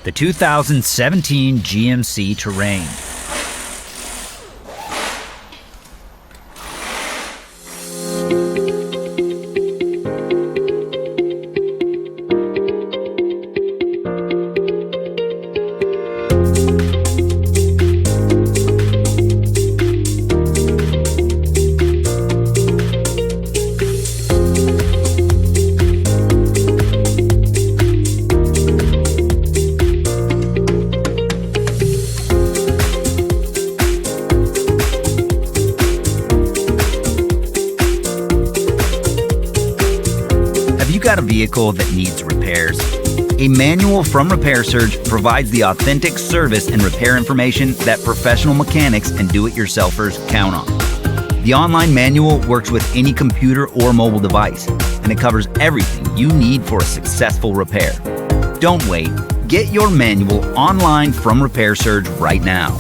the 2017 GMC Terrain. Have you got a vehicle that needs repairs? A manual from Repair Surge provides the authentic service and repair information that professional mechanics and do-it-yourselfers count on. The online manual works with any computer or mobile device, and it covers everything you need for a successful repair. Don't wait. Get your manual online from Repair Surge right now.